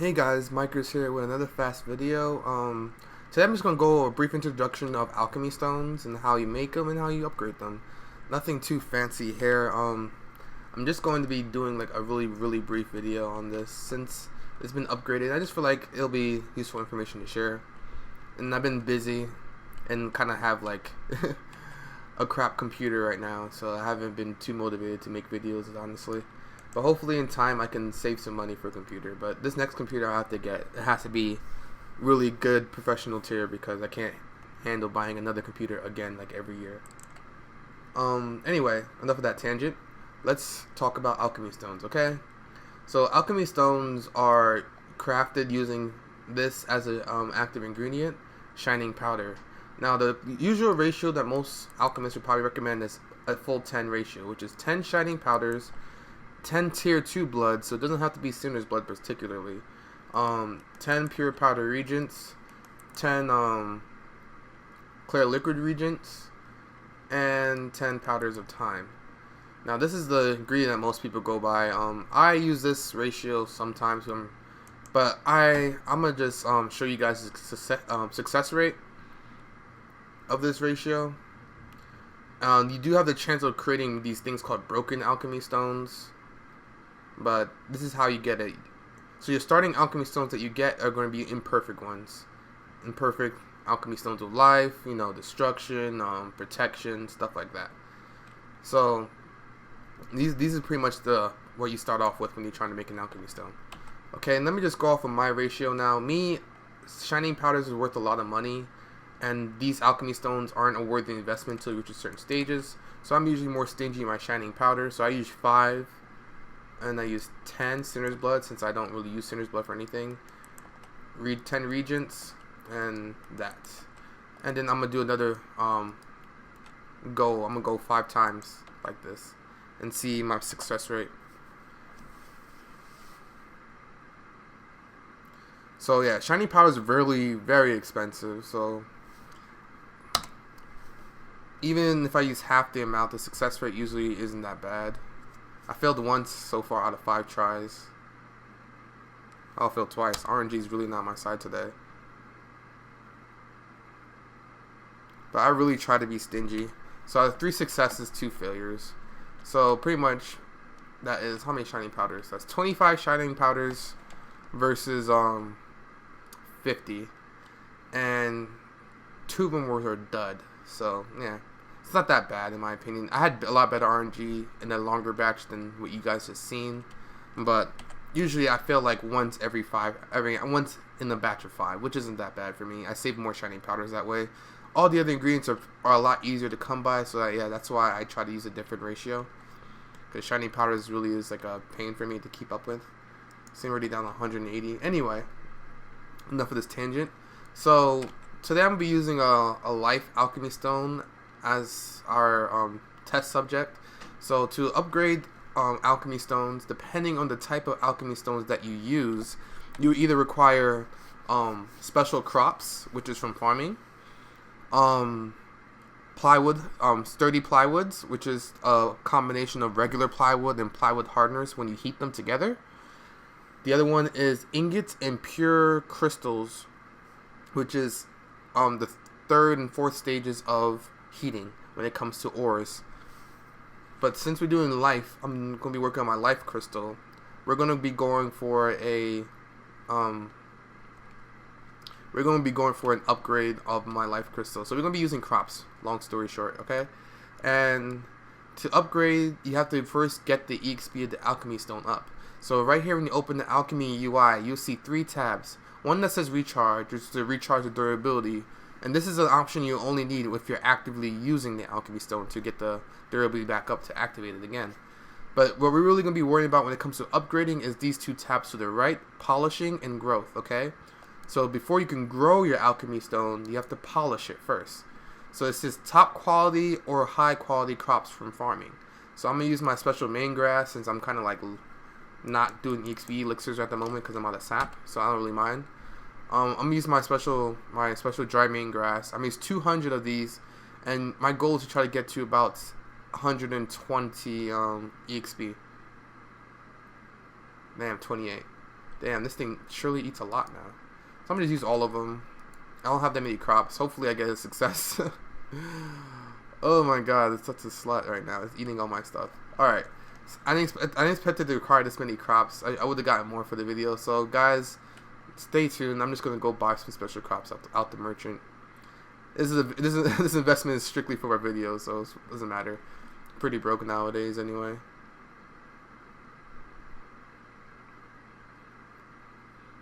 Hey guys, Miker's here with another fast video. Today I'm just going to go over a brief introduction of alchemy stones and how you make them and how you upgrade them. Nothing too fancy here. I'm just going to be doing like a really brief video on this since it's been upgraded. I just feel like it'll be useful information to share. And I've been busy and kind of have like a crap computer right now, so I haven't been too motivated to make videos, honestly. But hopefully in time I can save some money for a computer. But this next computer I have to get, it has to be really good professional tier because I can't handle buying another computer again like every year. Anyway, enough of that tangent. Let's talk about alchemy stones, okay? So alchemy stones are crafted using this as an active ingredient, shining powder. Now the usual ratio that most alchemists would probably recommend is a full 10 ratio, which is 10 shining powders, 10 tier 2 blood, so it doesn't have to be Sinner's blood particularly. 10 pure powder regents, 10 clear liquid regents, and 10 powders of time. Now this is the ingredient that most people go by. I use this ratio sometimes, but I'm gonna just show you guys the success rate of this ratio. You do have the chance of creating these things called broken alchemy stones, but this is how you get it. So your starting alchemy stones that you get are going to be imperfect ones. Imperfect alchemy stones of life, you know, destruction, protection, stuff like that. So these are pretty much what you start off with when you're trying to make an alchemy stone. Okay, and let me just go off of my ratio now. Shining powders is worth a lot of money, and these alchemy stones aren't a worthy investment until you reach certain stages. So I'm usually more stingy in my shining powder. So I use 5. And I use 10 Sinner's blood since I don't really use Sinner's blood for anything. 10 regents and that. And then I'm gonna do another I'm gonna go 5 times like this and see my success rate. So yeah, shining powder is very expensive. So even if I use half the amount, the success rate usually isn't that bad. I failed once so far out of 5 tries. I'll fail twice. RNG is really not my side today. But I really try to be stingy. So I have 3 successes, 2 failures. So pretty much that is how many shining powders? That's 25 shining powders versus 50. And 2 of them were a dud. So yeah. It's not that bad in my opinion. I had a lot better RNG in a longer batch than what you guys just seen, but usually I feel like once in the batch of 5, which isn't that bad for me. I save more shining powders that way. All the other ingredients are a lot easier to come by, so yeah, that's why I try to use a different ratio. Because shining powders really is like a pain for me to keep up with. So I'm already down to 180. Anyway, enough of this tangent. So today I'm gonna be using a life alchemy stone as our test subject. So to upgrade alchemy stones, depending on the type of alchemy stones that you use, you either require special crops, which is from farming, plywood, sturdy plywoods, which is a combination of regular plywood and plywood hardeners when you heat them together. The other one is ingots and pure crystals, which is the 3rd and 4th stages of heating when it comes to ores. But since we're doing life, I'm going to be working on my life crystal. We're going to be going for an upgrade of my life crystal. So we're going to be using crops, long story short, okay? And to upgrade, you have to first get the EXP of the alchemy stone up. So right here when you open the alchemy UI, you'll see 3 tabs. One that says recharge, which is to recharge the durability. And this is an option you only need if you're actively using the alchemy stone to get the durability back up to activate it again. But what we're really going to be worrying about when it comes to upgrading is these 2 tabs to the right, polishing and growth, okay? So before you can grow your alchemy stone, you have to polish it first. So it says top quality or high quality crops from farming. So I'm going to use my special main grass since I'm kind of like not doing EXP elixirs at the moment because I'm out of sap, so I don't really mind. I'm gonna use my special dry main grass. I'm gonna use 200 of these, and my goal is to try to get to about 120 EXP. Damn, 28. Damn, this thing surely eats a lot now. So I'm gonna just use all of them. I don't have that many crops. Hopefully I get a success. Oh my god, it's such a slut right now. It's eating all my stuff. Alright. I didn't expect it to require this many crops. I would have gotten more for the video. So guys, stay tuned. I'm just gonna go buy some special crops out the merchant. This investment is strictly for our video, so it doesn't matter. Pretty broke nowadays anyway.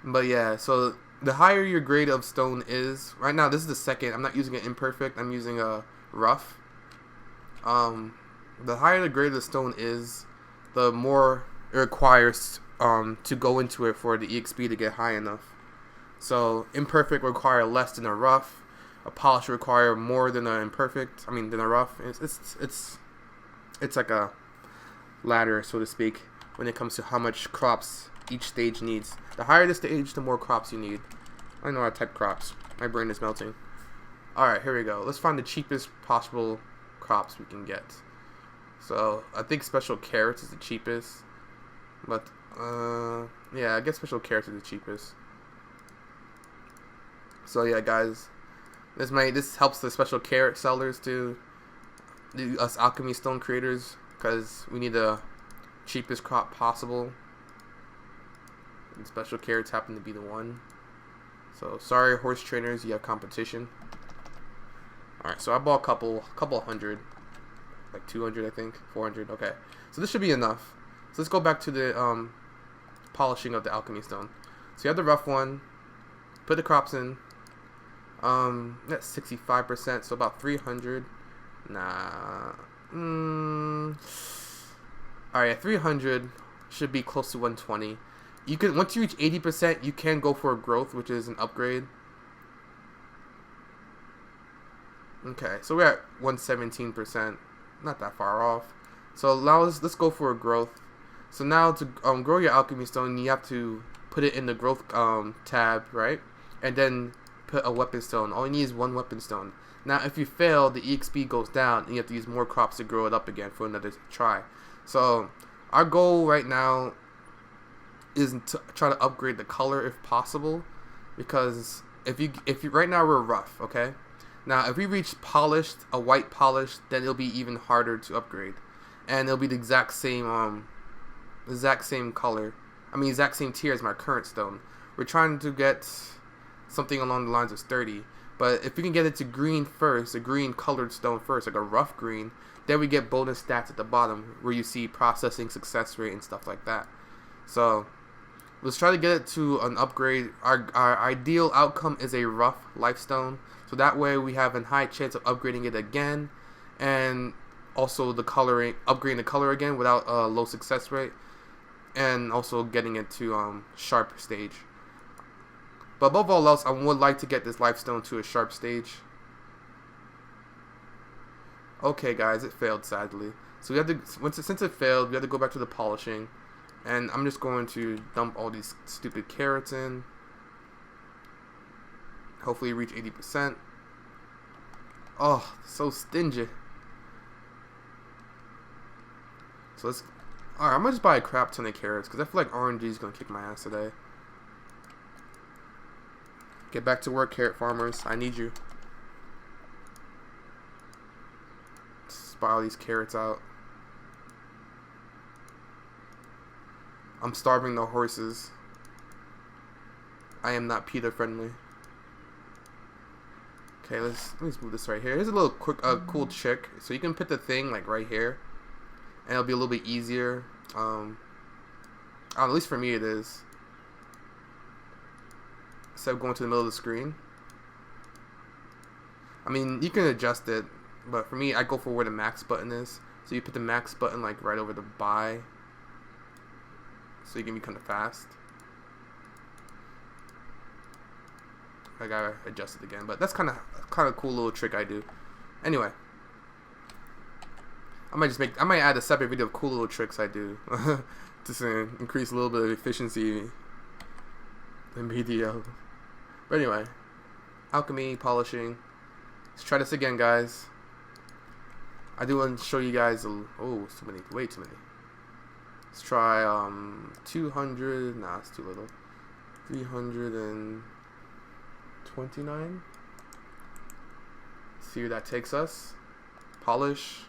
But yeah, so the higher your grade of stone is, right now this is the second. I'm not using an imperfect. I'm using a rough. The higher the grade of the stone is, the more it requires to go into it for the EXP to get high enough. So imperfect require less than a rough. A polish require more than an imperfect. I mean, than a rough. It's like a ladder, so to speak, when it comes to how much crops each stage needs. The higher the stage, the more crops you need. I know how to type crops. My brain is melting. Alright, here we go. Let's find the cheapest possible crops we can get. So, I think special carrots is the cheapest. But, yeah, I guess special carrots is the cheapest. So, yeah, guys. This helps the special carrot sellers to us alchemy stone creators, because we need the cheapest crop possible. And special carrots happen to be the one. So sorry, horse trainers, you have competition. Alright, so I bought a couple hundred, like 200 I think, 400. Okay, so this should be enough. So let's go back to the polishing of the alchemy stone. So you have the rough one, put the crops in. That's 65%, so about 300. Nah. Alright, 300 should be close to 120. You can, once you reach 80%, you can go for a growth, which is an upgrade. Okay, so we're at 117%, not that far off. So now let's go for a growth. So now to grow your alchemy stone, you have to put it in the growth tab, right? And then put a weapon stone. All you need is one weapon stone. Now, if you fail, the EXP goes down, and you have to use more crops to grow it up again for another try. So our goal right now is to try to upgrade the color if possible, because if you right now we're rough, okay? Now if we reach polished, a white polish, then it'll be even harder to upgrade, and it'll be the exact same color. I mean, exact same tier as my current stone. We're trying to get something along the lines of sturdy, but if we can get it to green first, a green colored stone first, like a rough green, then we get bonus stats at the bottom where you see processing success rate and stuff like that. So let's try to get it to an upgrade. Our ideal outcome is a rough lifestone, so that way we have a high chance of upgrading it again, and also the coloring, upgrading the color again without a low success rate, and also getting it to sharp stage. But above all else, I would like to get this lifestone to a sharp stage. Okay, guys, it failed sadly. So we have to, since it failed, we have to go back to the polishing. And I'm just going to dump all these stupid carrots in. Hopefully reach 80%. Oh, so stingy. So let's... Alright, I'm going to just buy a crap ton of carrots, because I feel like RNG is going to kick my ass today. Get back to work, carrot farmers. I need you. Let's buy all these carrots out. I'm starving the horses. I am not PETA friendly. Okay, let me move this right here. Here's a little quick, cool trick. So you can put the thing like right here, and it'll be a little bit easier. At least for me it is. Instead of going to the middle of the screen. I mean, you can adjust it, but for me, I go for where the max button is. So you put the max button like right over the buy, so you can be kind of fast. I gotta adjust it again, but that's kind of cool little trick I do. Anyway, I might add a separate video of cool little tricks I do to increase a little bit of efficiency in video. But anyway, alchemy, polishing. Let's try this again, guys. I do want to show you guys oh, so many, way too many. Let's try 200. Nah, it's too little. 329. See where that takes us. Polish.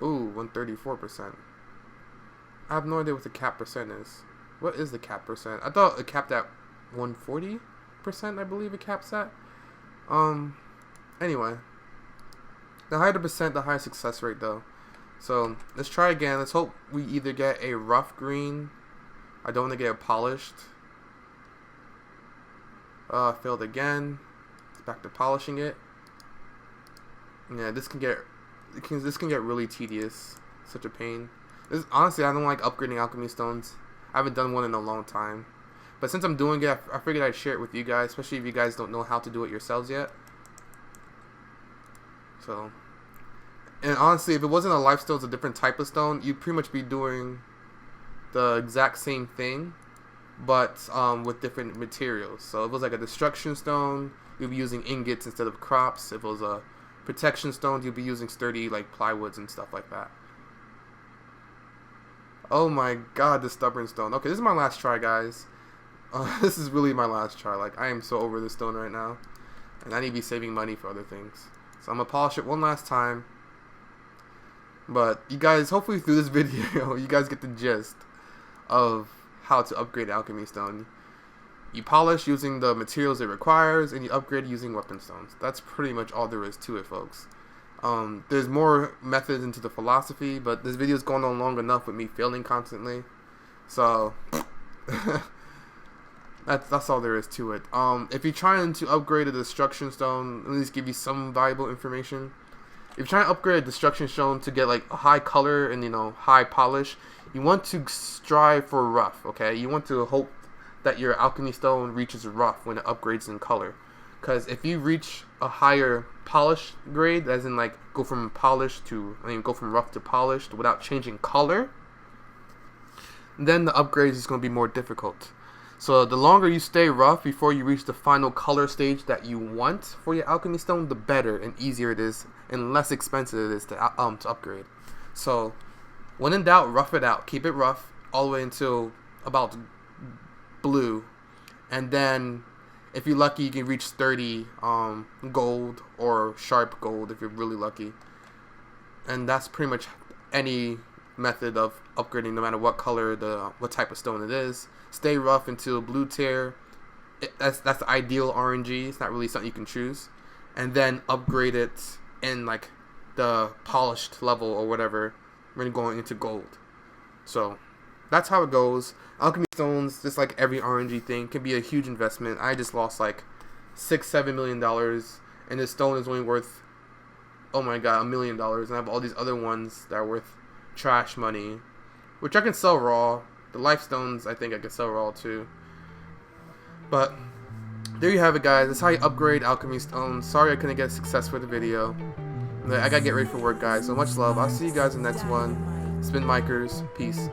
Ooh, 134%. I have no idea what the cap percent is. What is the cap percent? I thought it capped at 140%, I believe it caps at. Anyway. The higher the percent, the higher success rate though. So, let's try again. Let's hope we either get a rough green. I don't want to get it polished. Failed again. It's back to polishing it. Yeah, this can get really tedious. Such a pain. Honestly, I don't like upgrading alchemy stones. I haven't done one in a long time. But since I'm doing it, I figured I'd share it with you guys, especially if you guys don't know how to do it yourselves yet. So, and honestly, if it wasn't a life stone, it's a different type of stone, you'd pretty much be doing the exact same thing, but with different materials. So if it was like a destruction stone, you'd be using ingots instead of crops. If it was a protection stone, you'd be using sturdy like plywoods and stuff like that. Oh my god, the stubborn stone. Okay, this is my last try, guys. This is really my last try. Like, I am so over this stone right now, and I need to be saving money for other things. So I'm gonna polish it one last time. But you guys, hopefully through this video, you guys get the gist of how to upgrade alchemy stone. You polish using the materials it requires, and you upgrade using weapon stones. That's pretty much all there is to it, folks. There's more methods into the philosophy, but this video's going on long enough with me failing constantly. So that's all there is to it. If you're trying to upgrade a destruction stone, at least give you some valuable information. If you're trying to upgrade a destruction stone to get like a high color and high polish, you want to strive for rough. Okay, you want to hope that your alchemy stone reaches rough when it upgrades in color. Because if you reach a higher polish grade, as in like go from rough to polished without changing color, then the upgrade is going to be more difficult. So the longer you stay rough before you reach the final color stage that you want for your alchemy stone, the better and easier it is and less expensive it is to upgrade. So when in doubt, rough it out. Keep it rough all the way until about blue, and then if you're lucky, you can reach 30 gold or sharp gold if you're really lucky. And that's pretty much any method of upgrading, no matter what color, what type of stone it is. Stay rough until blue tier. That's the ideal RNG. It's not really something you can choose. And then upgrade it in like the polished level or whatever when you're going into gold. So that's how it goes. Alchemy stones, just like every RNG thing, can be a huge investment. I just lost like $6-7 million, and this stone is only worth, oh my god, $1 million. And I have all these other ones that are worth trash money, which I can sell raw. The life stones, I think I can sell raw too. But there you have it, guys. That's how you upgrade alchemy stones. Sorry I couldn't get success for the video. I gotta get ready for work, guys. So much love. I'll see you guys in the next one. It's been Mikers. Peace.